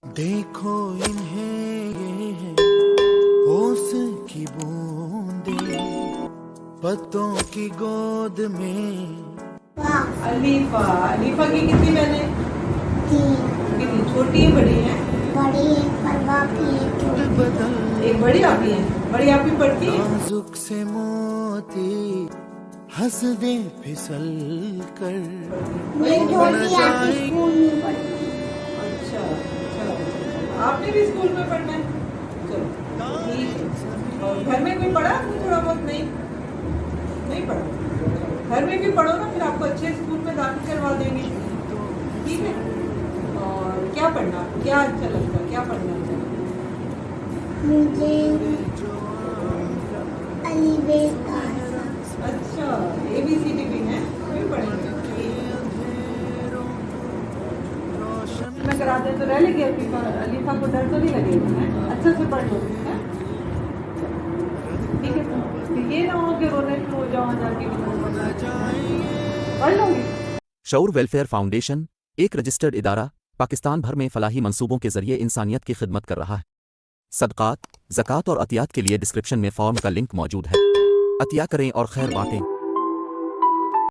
देखो इन्हें ये है ओस की बूंदे पत्तों की गोद में। अलीफा अलीफा की कितनी बहनें? कितनी? छोटी है बड़ी है? बड़ी है पर बाकी एक छोटी। बदल एक बड़ी आपी है। बड़ी आपी पढ़ती है? नाजुक से मोती हंस दे फिसल कर ये न छोटी आपकी जाए। स्कूल में पढ़ती। अच्छा अच्छा, आपने भी स्कूल में पढ़ना है? चलो ठीक है। और घर में कोई पढ़ा आपने थोड़ा बहुत? नहीं नहीं पढ़ा। घर में भी पढ़ो ना, फिर आपको अच्छे स्कूल में दाखिल करवा देंगे। ठीक है। और क्या पढ़ना, क्या अच्छा लगता है, क्या पढ़ना अच्छा लगता मुझे अलीबेका। है? अच्छा, ABCD भी है, कोई पढ़ेंगे। मैं करा दे तो रह लेगी अलीफा। अलीफा को डर तो नहीं लगेगा? है अच्छे से पढ़ लो। है ठीक है। तो ये ना हो कि रोने हो जाओ जाके पढ़ लोगी। शऊर वेलफेयर फाउंडेशन एक रजिस्टर्ड इदारा पाकिस्तान भर में फलाही मंसूबों के जरिए इंसानियत की खिदमत कर रहा है। सदक़ात, ज़कात और अतियात के लिए डिस्क्रिप्शन में फॉर्म का लिंक मौजूद है। अतिया करें और खैर बांटें।